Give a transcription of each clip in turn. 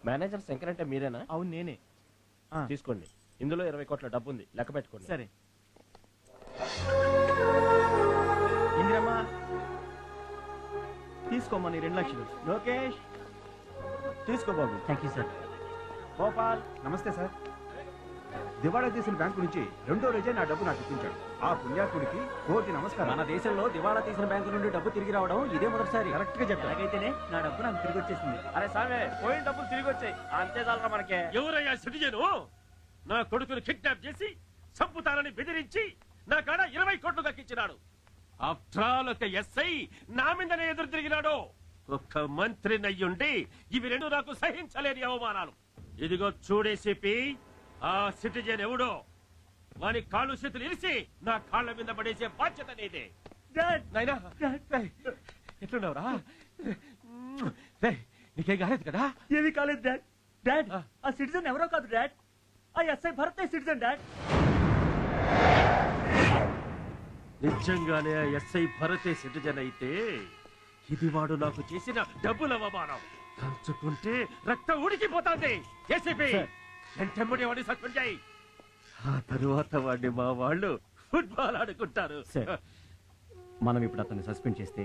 Manager Shankar అంటే మీరేనా? అవును నేనే. తీసుకోండి, ఇందులో 20 కోట్ల డబ్బు ఉంది, లెక్క పెట్టుకోండి. సరే. ఇందిరమ్మా తీసుకోమ్మా నీ 2 లక్షలు. లోకేష్ తీసుకో బాబు. Thank you sir. గోపాల్ నమస్తే సార్. దివాళా తీసిన బ్యాంకు నుంచి 2వ రోజే నా డబ్బు నాకు ఇప్పించాడు. ఆ పుణ్యాత్ముడికి కోటి నమస్కారం. మన దేశంలో దివాళా తీసిన బ్యాంకు నుండి డబ్బు తిరిగి రావడం ఇదే మొదటిసారి. కరెక్ట్ గా చెప్పారు. అలాగైతేనే నా డబ్బు నాకు తిరిగి వచ్చేసింది. అరే సామే, పోయిన డబ్బులు తిరిగి వచ్చాయి, అంతే చాలరా మనకే. ఎవరయ్యా సిటిజను? నా కొడుకును కిడ్నాప్ చేసి చంపుతానని బెదిరించి నా కాడ 20 కోట్లు దక్కించినాడు. ఆఫ్టర్ ఆల్ ఒక ఎస్ఐ నా మీదనే ఎదురు తిరిగినాడు. ఒక్క మంత్రి నయ్యుండి ఇవి 2 నాకు సహించలేని అవమానాలు. ఇదిగో చూడేసిపి, ఆ సిటిజన్ ఎవడో వాని కాళ్ళు చేతులు ఇరిసి నా కాళ్ళ మీద పడేసే బాధ్యత నీదే. నాయనా ఎట్లున్నావురా? నీకేం కాలేదు కదా? ఏమీ కాలేదు డాడ్. డాడ్ ఆ సిటిజన్ ఎవరో కాదు డాడ్, ఆ ఎస్ఐ భరత్ సిటిజన్ డాడ్. నిజంగానే ఎస్ఐ భరతే సిటిజన్ అయితే ఇది వాడు నాకు చేసిన డబ్బుల అవమానం. తలుచుకుంటే రక్తం ఉడికిపోతుంది. ఏసీపీ వెంటనే వాడిని సస్పెండ్ చేయి. ఆ తరువాత వాడిని మా వాళ్ళు ఫుట్బాల్ ఆడుకుంటారు. మనం ఇప్పుడు అతన్ని సస్పెండ్ చేస్తే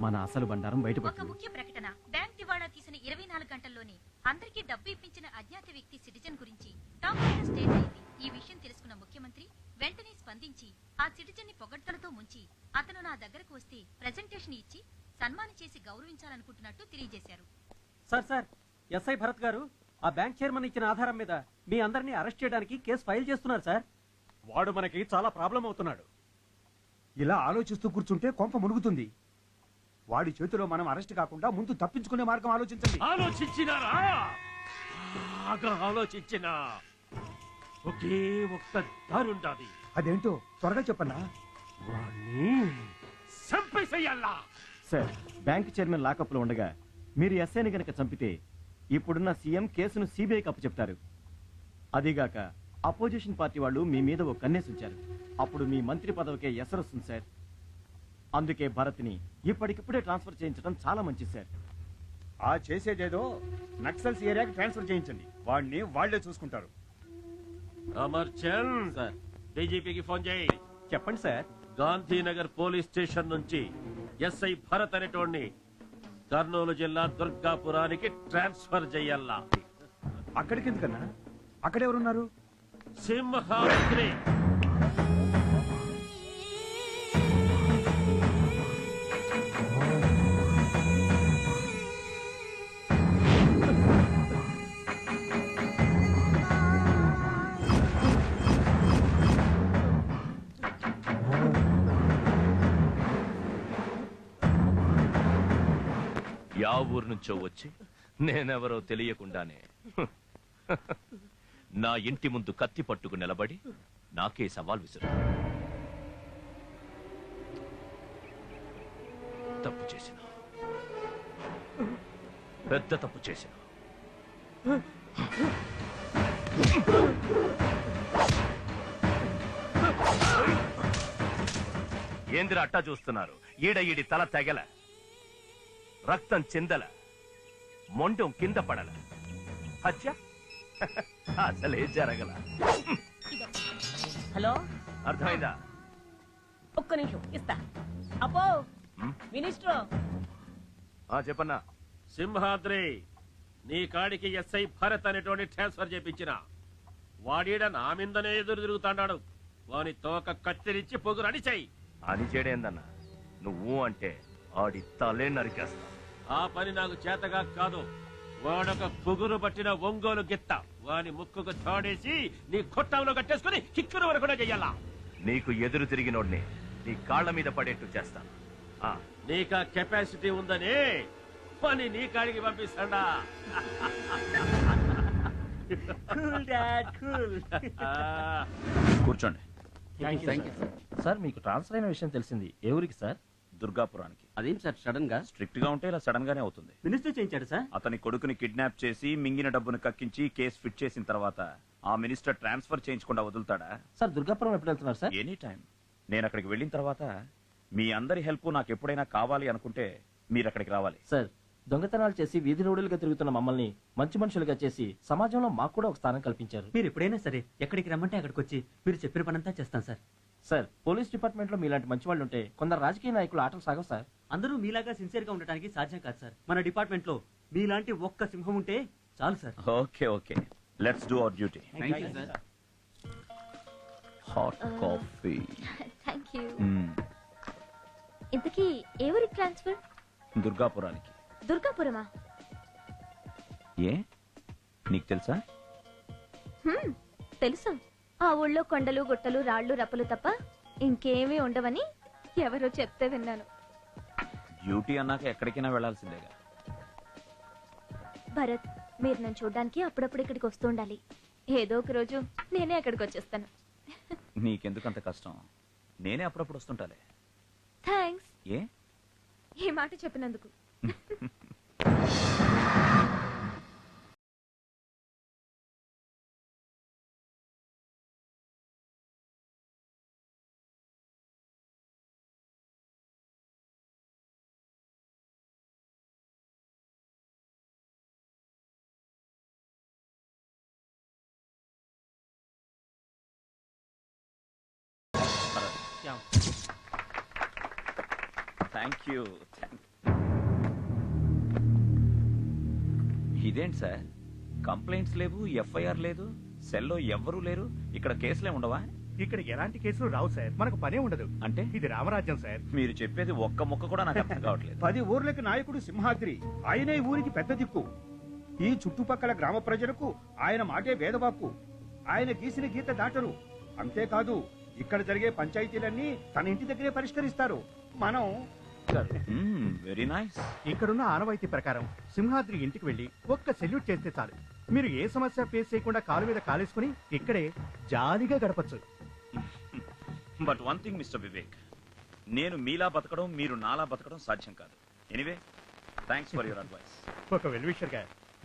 మన అసలు బండారం ఒక బయటపడుతుంది. ముఖ్య ప్రకటన. బ్యాంక్ దివాళా తీసిన 24 గంటల్లోనే అందరికీ డబ్బు ఇప్పించిన అజ్ఞాత వ్యక్తి సిటిజన్ గురించి టాక్ ఆఫ్ ద స్టేట్ అయింది. ఈ విషయం తెలుసుకున్న ముఖ్యమంత్రి వెంటనే స్పందించి ఆ సిటిజన్ ని పొగడ్తలతో ముంచి అతను నా దగ్గరకు వస్తే ప్రెజెంటేషన్ ఇచ్చి సన్మానం చేసి గౌరవించాలనుకుంటున్నట్టు తెలియజేశారు. సార్ ఎస్ఐ భరత్ గారు ఆ బ్యాంక్ చైర్మన్ ఇచ్చిన ఆధారం మీద మీ అందరినీ అరెస్ట్ చేయడానికి కేసు ఫైల్ చేస్తున్నారు సార్. వాడు మనకి చాలా ప్రాబ్లం అవుతున్నాడు. ఇలా ఆలోచిస్తూ కూర్చుంటే కొంప మునుగుతుంది. వాడి చేతిలో మనం అరెస్ట్ కాకుండా ముందు తప్పించుకునే మార్గం ఆలోచించండి. ఆలోచించినారా? బాగా ఆలోచించినా ఒకే ఒక్క దారుండాది. అదేంటో త్వరగా చెప్పన్నా. వాణ్ణి చంపేసేయాలా? సార్ బ్యాంక్ చైర్మన్ లాకప్ లో ఉండగా మీరు ఎస్ఐని గనక చంపితే ఇప్పుడున్న సీఎం కేసును సిబిఐకి అప్పచెప్తారు. అదిగాక అపోజిషన్ పార్టీ వాళ్ళు మీ మీద ఒక కన్నేసి ఉంచారు. అప్పుడు మీ మంత్రి పదవికే ఎసరొస్తుంది సార్. అందుకే భరత్ని ఇప్పటికిప్పుడే ట్రాన్స్ఫర్ చేయించడం చాలా మంచిది సార్. ఆ చేసేదేదో నక్సల్స్ ఏరియాకి ట్రాన్స్ఫర్ చేయించండి. వాడిని వాళ్లే చూసుకుంటారు. అమర్చంద్ సార్ డీజీపీకి ఫోన్ చేయి. చెప్పండి సార్. గాంధీనగర్ పోలీస్ స్టేషన్ నుంచి ఎస్ఐ భరత్ అనేటోడిని కర్నూలు జిల్లా దుర్గాపురానికి ట్రాన్స్ఫర్ చెయ్యాలా. అక్కడికి ఎందుకన్నా? అక్కడెవరున్నారు? సింహాద్రి. యా ఊరు నుంచో వచ్చి నేనెవరో తెలియకుండానే నా ఇంటి ముందు కత్తి పట్టుకు నిలబడి నాకే సవాల్ విసురు. తప్పు చేసిన, పెద్ద తప్పు చేసిన. ఏందిరా అట్టా చూస్తున్నారు? ఈడి తల తెగల, రక్తం చిందల, మొండం కింద పడల. అచ్చా అసలే జరగల. హలో, అర్థమైందా? ఒక్క నిమిషం ఇస్తా. అపో మినిస్టర్. చెప్పన్నా. సింహాద్రి, నీ కాడికి ఎస్ఐ భరత్ అనేటువంటి ట్రాన్స్ఫర్ చేపించిన వాడీడ నా మీదనే ఎదురు తిరుగుతాడు. వాని తోక కత్తిరించి పొగురు అడిచాయి. అని చేయడేందన్నా? నువ్వు అంటే ఆడి తలే నరికేస్తా. ఆ పని నాకు చేతగా కాదు. వాడొక పొగురు పట్టిన ఒంగోలు గిత్త. వాని ముక్కుకు తాడేసి నీ కొట్టంలో కట్టేసుకుని కిక్కురు వరకు చెయ్యాలా. నీకు ఎదురు తిరిగినోడ్ని నీ కాళ్ల మీద పడేట్టు చేస్తాను. నీకా కెపాసిటీ ఉందని పని నీ కాడికి పంపిస్తాడా? కూర్చోండి. సార్ మీకు ట్రాన్స్ఫర్ అయిన విషయం తెలిసింది. ఏ ఊరికి సార్? దుర్గాపురానికి. అదేం సార్ సడన్ గా? స్ట్రిక్ట్ గా ఉంటే ఇలా సడన్ గానే అవుతుంది. మినిస్టర్ చేయించాడు సార్. అతని కొడుకుని కిడ్నాప్ చేసి మింగిన డబ్బును కక్కించి కేసు ఫిట్ చేసిన తర్వాత ఆ మినిస్టర్ ట్రాన్స్ఫర్ చేయించకుండా వదులుతాడా? సార్ దుర్గాపురం ఎప్పుడు వెళ్తున్నారు సార్? Any time. నేను అక్కడికి వెళ్ళిన తర్వాత మీ అందరి హెల్ప్ నాకు ఎప్పుడైనా కావాలి అనుకుంటే మీరు అక్కడికి రావాలి. సార్, దొంగతనాలు చేసి వీధి రోడ్డులుగా తిరుగుతున్న మమ్మల్ని మంచి మనుషులుగా చేసి సమాజంలో మాకు కూడా ఒక స్థానం కల్పించారు. మీరు ఎప్పుడైనా సరే ఎక్కడికి రమ్మంటే అక్కడికి వచ్చి మీరు చెప్పిన పనంతా చేస్తాం సార్. సార్, పోలీస్ డిపార్ట్మెంట్ లో మీలాంటి మంచి వాళ్ళు ఉంటే కొందరు రాజకీయ నాయకులు ఆటలు సాగవు సార్. అందరూ మీలాగా సిన్సియర్ గా ఉండడానికి సాధ్యం కాదు సార్. మన డిపార్ట్మెంట్ లో మీలాంటి ఒక్క సింహం ఉంటే చాలు sir. Okay okay, let's do our duty. Hot coffee. Thank you. ఇంతకీ ఏ ఊరికి ట్రాన్స్ఫర్? దుర్గాపురానికి. దుర్గాపురమా? ఏ, నీకు తెలుసా? తెలుసు. ఆ ఊళ్ళో కొండలు గుట్టలు రాళ్ళు రప్పలు తప్ప ఇంకేమీ ఉండవని ఎవరో చెప్తే విన్నాను. డ్యూటీ అన్నాక ఎక్కడికైనా వెళ్లాల్సిందేగా. భరత్, మీరు నన్ను చూడడానికి అప్పుడప్పుడు ఇక్కడికి వస్తూ ఉండాలి. ఏదో ఒక రోజు నేనే అక్కడికి వచ్చేస్తాను. నీకెందుకంత కష్టం? నేనే అప్పుడప్పుడు వస్తుంటాలే. థ్యాంక్స్ ఏ ఈ మాట చెప్పినందుకు. Thank you. ఇదేంటి సార్, కంప్లైంట్స్ లేవు, ఎఫ్ఐఆర్ లేదు, సెల్లో ఎవ్వరూ లేరు, ఇక్కడ కేసులే ఉండవా? ఇక్కడ ఎలాంటి కేసులు రావు సార్, మనకు పనే ఉండదు. అంటే ఇది రామరాజ్యం సార్. మీరు చెప్పేది ఒక్క ముక్క కూడా నాకు అర్థం కావట్లేదు. 10 ఊర్లకి నాయకుడు సింహాద్రి, ఆయనే ఈ ఊరికి పెద్ద దిక్కు. ఈ చుట్టుపక్కల గ్రామ ప్రజలకు ఆయన మాటే వేదవాక్కు. ఆయన గీసిన గీత దాటరు. అంతేకాదు, ఇక్కడ జరిగే పంచాయతీలన్నీ తన ఇంటి దగ్గరే పరిష్కరిస్తారు. మనం వెరీ నైస్. ఇక్కడున్న ఆనవాయితీ ప్రకారం సింహాద్రి ఇంటికి వెళ్లి ఒక్క సెల్యూట్ చేస్తే చాలు. మీరు ఏ సమస్య ఫేస్ చేయకుండా కాలు మీద కాలేసుకుని ఇక్కడే జాలీగా గడపచ్చు. But one thing mister Vivek, నేను మీలా బతకడం, మీరు నాలా బతకడం సాధ్యం కాదు. Anyway, thanks for your advice. ఒక వెల్విషర్ గా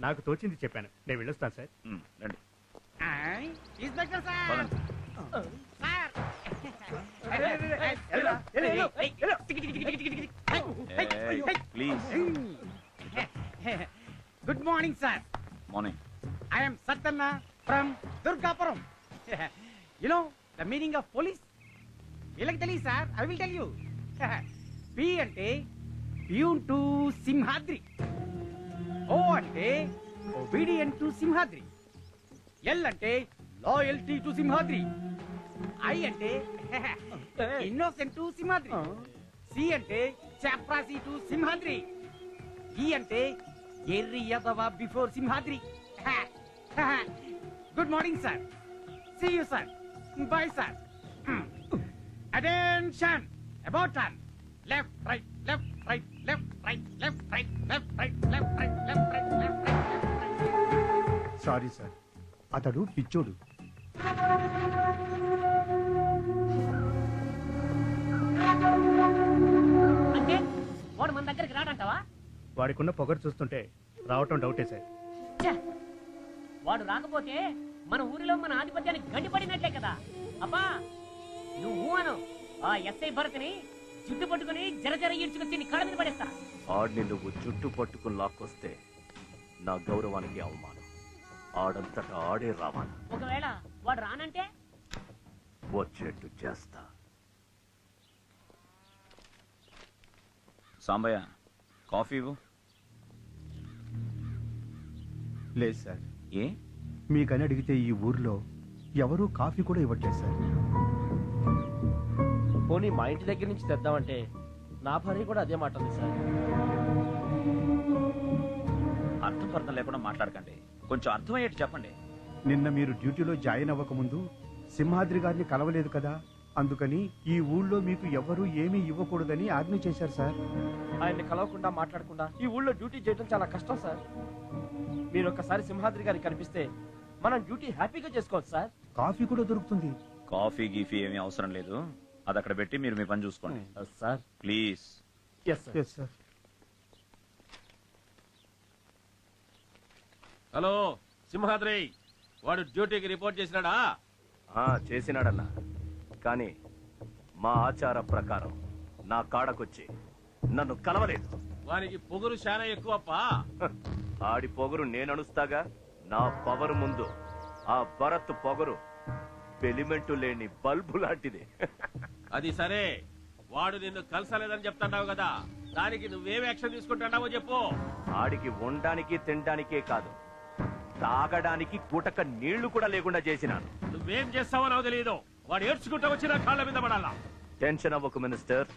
నాకు తోచింది చెప్పాను. నేను వెళ్ళొస్తాను సార్. రండి. Please. Good morning sir. Morning. I am Satanna from Durgapuram. You know the meaning of police? వీళ్ళకి తెలియదు సార్, I will tell you. P అంటే ప్యూన్ టు సింహాద్రి, O అంటే obedient to సింహాద్రి, L అంటే లాయల్టీ టు సింహాద్రి, I అంటే innocent to Simhadri, C అంటే చాప్రాసి to Simhadri, E అంటే ఎర్రి యదవ before Simhadri. Good morning sir. See you sir. Bye sir. Attention, about turn, left right left right left right left right left right left right left right left right. Sorry sir, అతడు పిచ్చోడు. అంటే వాడు మన దగ్గరికి రాడంటావా? వాడికున్న పొగరు చూస్తుంటే రావటం డౌటే సార్. వాడు రాకపోతే మన ఊరిలో మన ఆధిపత్యానికి గండిపడినట్లే కదా. అబ్బా నువ్వు అను, ఆ ఎస్ఐ భరత్ని జుట్టు పట్టుకుని జర జర ఈడ్చుకుని నీ కళ్ళ మీద పడేస్తా. ఆడిని నువ్వు జుట్టు పట్టుకుని లాక్కొస్తే నా గౌరవానికి అవమానం. ఆడంతటా ఆడే రావాలి. ఒకవేళ వాడు రానంటే వచ్చేట్టు చేస్తా. సాంబయ్య, కాఫీ ఇవ్వు. లేదు సార్. ఏ? మీకని అడిగితే ఈ ఊర్లో ఎవరూ కాఫీ కూడా ఇవ్వట్లేదు సార్. పోనీ మా ఇంటి దగ్గర నుంచి తెద్దామంటే నా భార్య కూడా అదే మాట ఉంది సార్. అర్థం పర్థం లేకుండా మాట్లాడకండి, కొంచెం అర్థమయ్యేట్టు చెప్పండి. నిన్న మీరు డ్యూటీలో జాయిన్ అవ్వకముందు సింహాద్రి గారిని కలవలేదు కదా, అందుకని ఈ ఊళ్ళో మీకు ఎవరూ ఏమీ ఇవ్వకూడదని ఆజ్ఞ చేశారు సార్. ఆయన్ని కలవకుండా మాట్లాడకుండా ఈ ఊళ్ళో డ్యూటీ చేయడం చాలా కష్టం సార్. మీరు ఒక్కసారి సింహాద్రి గారికి కనిపిస్తే మనం డ్యూటీ హ్యాపీగా చేసుకోవచ్చు సార్. కాఫీ కూడా దొరుకుతుంది. కాఫీ గీఫీ ఏమీ అవసరం లేదు, అది అక్కడ పెట్టి మీరు మీ పని చూసుకోండి sir. Please. Yes sir. Hello Simhadri, వాడు డ్యూటీకి రిపోర్ట్ చేసినాడా? చేసినాడన్నా, కానీ మా ఆచార ప్రకారం నా కాడకొచ్చి నన్ను కలవలేదు. వారికి పొగురు చాలా ఎక్కువప్పా. ఆడి పొగరు నేననుస్తాగా. నా పవర్ ముందు ఆ భరత్ పొగరు ఎలిమెంటు లేని బల్బు లాంటిది. అది సరే, వాడు నిన్ను కలసలేదని చెప్తున్నావు కదా, దానికి నువ్వేం యాక్షన్ తీసుకుంటున్నావో చెప్పు. ఆడికి ఉండడానికి తినడానికే కాదు, తాగడానికి గుటక నీళ్లు కూడా లేకుండా చేసినాను. నువ్వేం చేస్తావో నాకు తెలియదు. వాడు ఏడ్చుకుంటూ వచ్చి నా కాళ్ళ మీద పడాలా. టెన్షన్ అవ్వకు మినిస్టర్.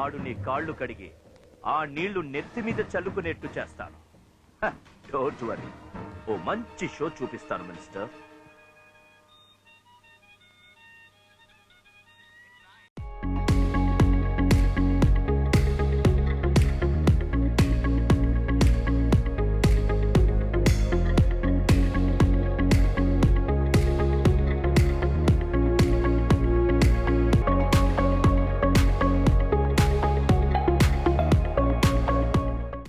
ఆడు నీ కాళ్ళు కడిగి ఆ నీళ్లు నెత్తి మీద చల్లుకునేట్టు చేస్తాను. Don't worry. ఓ మంచి షో చూపిస్తాను మినిస్టర్.